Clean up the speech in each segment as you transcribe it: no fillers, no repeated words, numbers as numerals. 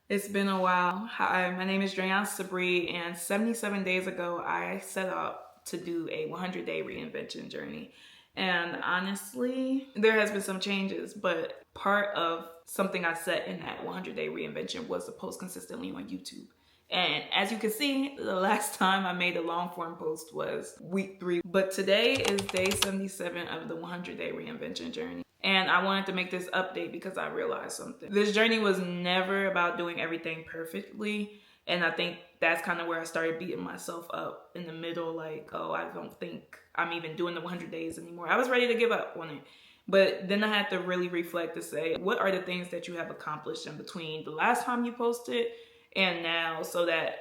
It's been a while. Hi, my name is Dreyan Sabri, and 77 days ago, I set out to do a 100-day reinvention journey. And honestly, there has been some changes, but part of something I set in that 100-day reinvention was to post consistently on YouTube. And as you can see, the last time I made a long form post was week 3. But today is day 77 of the 100-day reinvention journey. And I wanted to make this update because I realized something. This journey was never about doing everything perfectly. And I think that's kind of where I started beating myself up in the middle. Like, oh, I don't think I'm even doing the 100 days anymore. I was ready to give up on it. But then I had to really reflect to say, what are the things that you have accomplished in between the last time you posted and now, so that,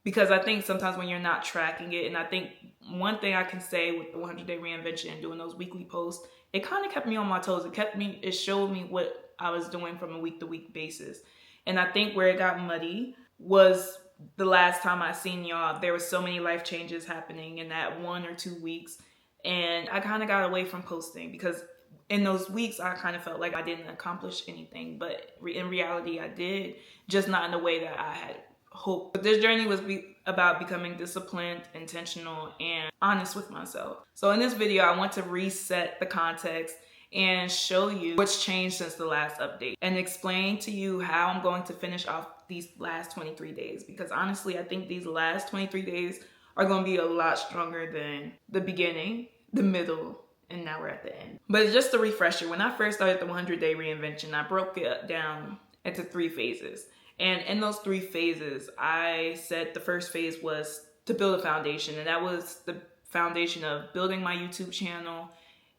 because I think sometimes when you're not tracking it, and I think one thing I can say with the 100-day reinvention and doing those weekly posts, it kind of kept me on my toes. It showed me what I was doing from a week to week basis. And I think where it got muddy was the last time I seen y'all. There was so many life changes happening in that 1 or 2 weeks. And I kind of got away from posting because in those weeks, I kind of felt like I didn't accomplish anything. But in reality, I did, just not in the way that I had hoped. But this journey was about becoming disciplined, intentional, and honest with myself. So in this video, I want to reset the context and show you what's changed since the last update and explain to you how I'm going to finish off these last 23 days. Because honestly, I think these last 23 days are going to be a lot stronger than the beginning, the middle, and now we're at the end. But just a refresher, when I first started the 100-day reinvention, I broke it down into 3 phases. And in those 3 phases, I said the first phase was to build a foundation. And that was the foundation of building my YouTube channel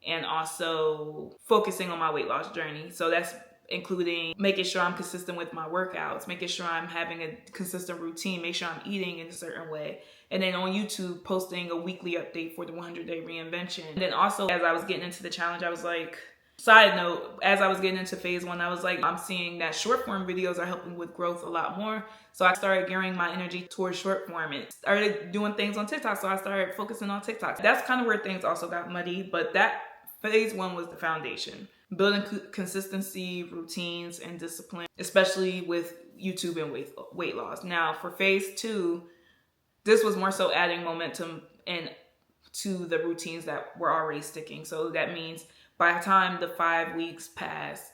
and also focusing on my weight loss journey. So that's including making sure I'm consistent with my workouts, making sure I'm having a consistent routine, make sure I'm eating in a certain way. And then on YouTube, posting a weekly update for the 100-day reinvention. And then also, as I was getting into the challenge, I was like, side note, as I was getting into phase 1, I was like, I'm seeing that short form videos are helping with growth a lot more. So I started gearing my energy towards short form and started doing things on TikTok. So I started focusing on TikTok. That's kind of where things also got muddy, but that phase 1 was the foundation. Building consistency, routines, and discipline, especially with YouTube and weight loss. Now for phase 2, this was more so adding momentum and to the routines that were already sticking. So that means by the time the 5 weeks passed,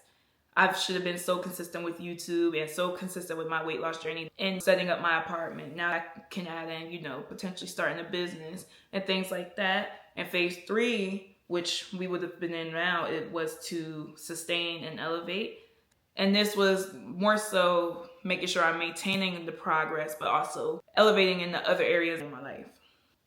I should have been so consistent with YouTube and so consistent with my weight loss journey and setting up my apartment. Now I can add in, potentially starting a business and things like that. And phase 3, which we would have been in now, it was to sustain and elevate. And this was more so making sure I'm maintaining the progress, but also elevating in the other areas of my life.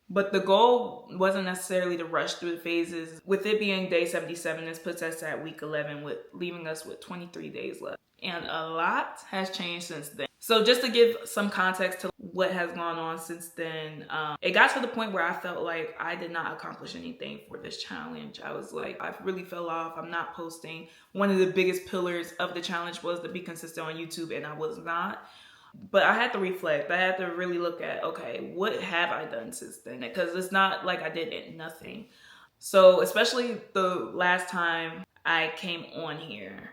But the goal wasn't necessarily to rush through the phases. With it being day 77, this puts us at week 11, leaving us with 23 days left. And a lot has changed since then. So just to give some context to what has gone on since then, it got to the point where I felt like I did not accomplish anything for this challenge. I was like, I really fell off. I'm not posting. One of the biggest pillars of the challenge was to be consistent on YouTube, and I was not. But I had to reflect. I had to really look at, okay, what have I done since then? Because it's not like I did nothing. So especially the last time I came on here,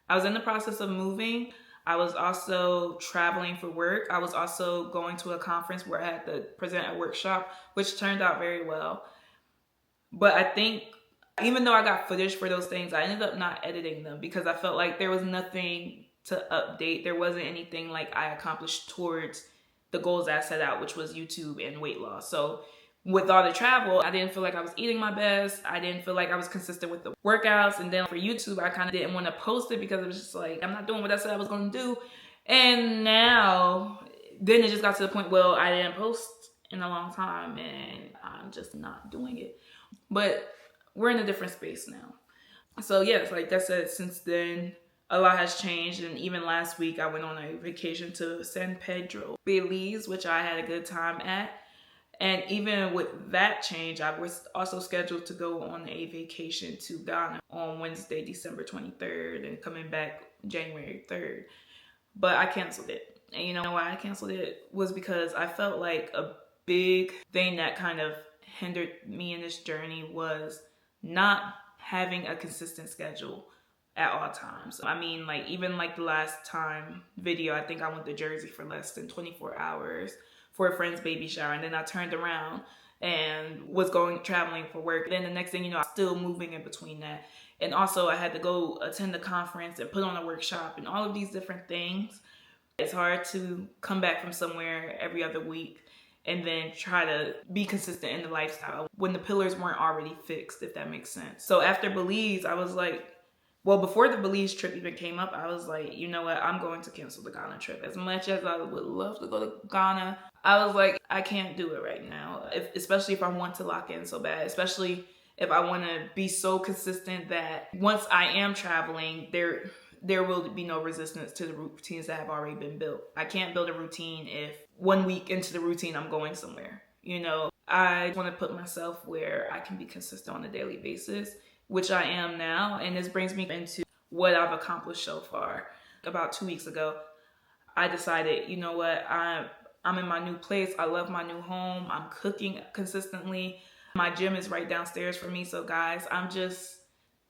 I was in the process of moving. I was also traveling for work. I was also going to a conference where I had to present a workshop, which turned out very well. But I think even though I got footage for those things, I ended up not editing them because I felt like there was nothing to update. There wasn't anything like I accomplished towards the goals I set out, which was YouTube and weight loss. So with all the travel, I didn't feel like I was eating my best. I didn't feel like I was consistent with the workouts. And then for YouTube, I kind of didn't want to post it because it was just like, I'm not doing what I said I was going to do. And now, then it just got to the point, well, I didn't post in a long time and I'm just not doing it. But we're in a different space now. So yes, like I said, since then, a lot has changed. And even last week, I went on a vacation to San Pedro, Belize, which I had a good time at. And even with that change, I was also scheduled to go on a vacation to Ghana on Wednesday, December 23rd, and coming back January 3rd. But I canceled it. And you know why I canceled it? Was because I felt like a big thing that kind of hindered me in this journey was not having a consistent schedule at all times. I mean, like even like the last time video, I think I went to Jersey for less than 24 hours for a friend's baby shower, and then I turned around and was traveling for work. Then the next thing you know, I'm still moving in between that. And also I had to go attend a conference and put on a workshop and all of these different things. It's hard to come back from somewhere every other week and then try to be consistent in the lifestyle when the pillars weren't already fixed, if that makes sense. So after Belize, I was like, well, before the Belize trip even came up, I was like, you know what? I'm going to cancel the Ghana trip. As much as I would love to go to Ghana, I was like, I can't do it right now, especially if I want to lock in so bad, especially if I want to be so consistent that once I am traveling, there will be no resistance to the routines that have already been built. I can't build a routine if 1 week into the routine I'm going somewhere. You know, I want to put myself where I can be consistent on a daily basis, which I am now. And this brings me into what I've accomplished so far. About 2 weeks ago, I decided, you know what, I'm in my new place. I love my new home. I'm cooking consistently. My gym is right downstairs for me. So guys, I'm just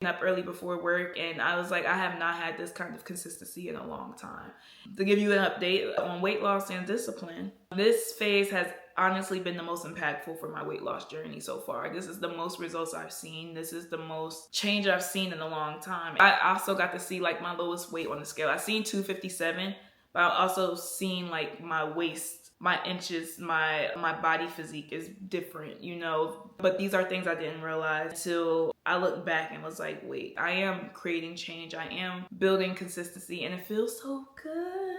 up early before work, and I was like, I have not had this kind of consistency in a long time. To give you an update on weight loss and discipline, this phase has honestly been the most impactful for my weight loss journey so far. This is the most results I've seen. This is the most change I've seen in a long time. I also got to see like my lowest weight on the scale. I seen 257, but I also seen like my waist, my inches, my body physique is different, you know. But these are things I didn't realize until I looked back and was like, wait, I am creating change. I am building consistency, and it feels so good.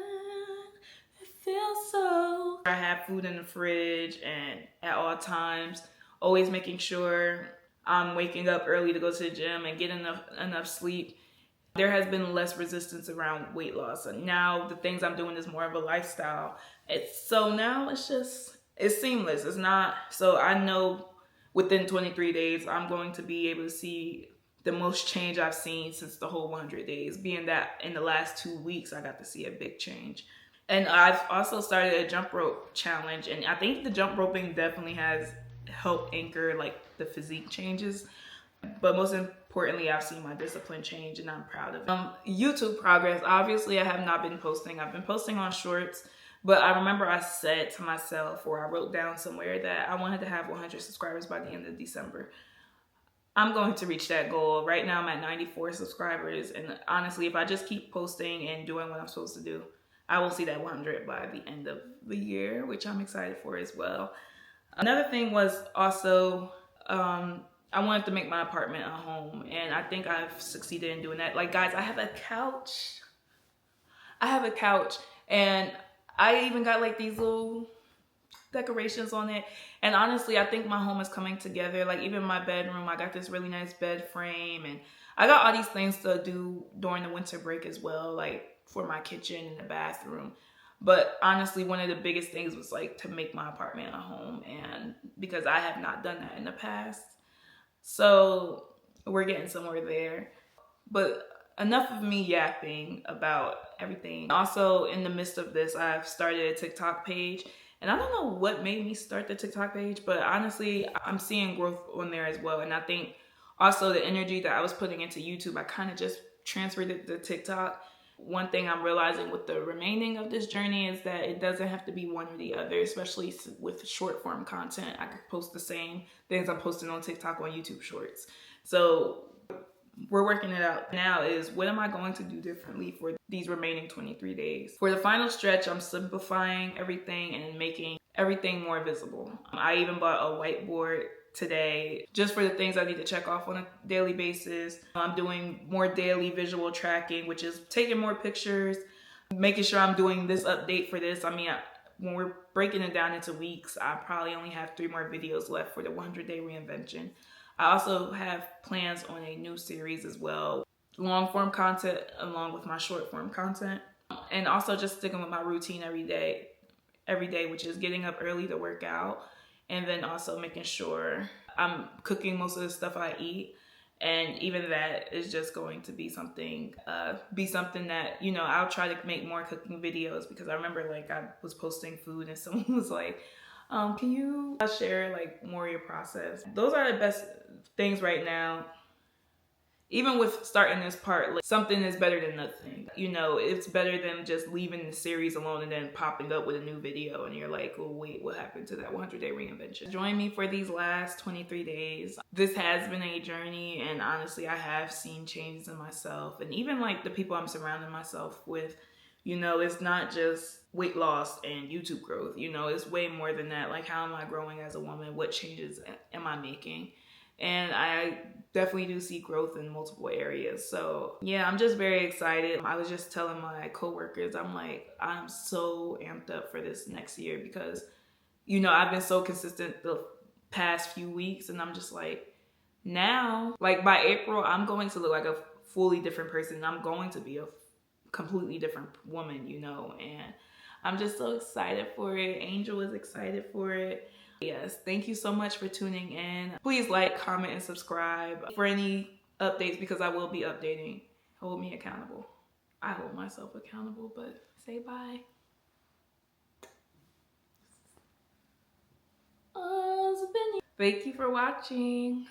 It feels so. I have food in the fridge and at all times, always making sure I'm waking up early to go to the gym and get enough sleep. There has been less resistance around weight loss. And now the things I'm doing is more of a lifestyle. Now it's seamless. It's not, so I know within 23 days, I'm going to be able to see the most change I've seen since the whole 100 days, being that in the last 2 weeks, I got to see a big change. And I've also started a jump rope challenge. And I think the jump roping definitely has helped anchor like the physique changes. But most importantly, I've seen my discipline change, and I'm proud of it. YouTube progress. Obviously, I have not been posting. I've been posting on shorts, but I remember I said to myself, or I wrote down somewhere, that I wanted to have 100 subscribers by the end of December. I'm going to reach that goal. Right now, I'm at 94 subscribers, and honestly, if I just keep posting and doing what I'm supposed to do, I will see that 100 by the end of the year, which I'm excited for as well. Another thing was also, I wanted to make my apartment a home, and I think I've succeeded in doing that. Like, guys, I have a couch. And I even got like these little decorations on it. And honestly, I think my home is coming together. Like even my bedroom, I got this really nice bed frame, and I got all these things to do during the winter break as well, like for my kitchen and the bathroom. But honestly, one of the biggest things was like to make my apartment a home, and because I have not done that in the past. So we're getting somewhere there. But enough of me yapping about everything. Also, in the midst of this, I've started a TikTok page. And I don't know what made me start the TikTok page, but honestly, I'm seeing growth on there as well. And I think also the energy that I was putting into YouTube, I kind of just transferred it to TikTok. One thing I'm realizing with the remaining of this journey is that it doesn't have to be one or the other, especially with short form content. I could post the same things I'm posting on TikTok on YouTube Shorts. So we're working it out now is, what am I going to do differently for these remaining 23 days? For the final stretch, I'm simplifying everything and making everything more visible. I even bought a whiteboard today just for the things I need to check off on a daily basis. I'm doing more daily visual tracking, which is taking more pictures, making sure I'm doing this update for this. I mean, when we're breaking it down into weeks, I probably only have 3 more videos left for the 100-day reinvention. I also have plans on a new series as well, long form content along with my short form content, and also just sticking with my routine every day, which is getting up early to work out, and then also making sure I'm cooking most of the stuff I eat. And even that is just going to be something that, you know, I'll try to make more cooking videos, because I remember like I was posting food and someone was like, can you share like more of your process? Those are the best things right now. even with starting this part, like, something is better than nothing. You know, it's better than just leaving the series alone and then popping up with a new video and you're like, oh wait, what happened to that 100-day reinvention? Join me for these last 23 days. This has been a journey, and honestly, I have seen changes in myself and even like the people I'm surrounding myself with. You know, it's not just weight loss and YouTube growth. You know, it's way more than that. Like, how am I growing as a woman? What changes am I making? And I definitely do see growth in multiple areas. So yeah, I'm just very excited. I was just telling my coworkers, I'm like, I'm so amped up for this next year because, you know, I've been so consistent the past few weeks, and I'm just like, now, like by April, I'm going to look like a fully different person. I'm going to be a completely different woman, you know, and I'm just so excited for it. Angel is excited for it. Yes, thank you so much for tuning in. Please like, comment, and subscribe for any updates because I will be updating. Hold me accountable. I hold myself accountable, but say bye. Thank you for watching.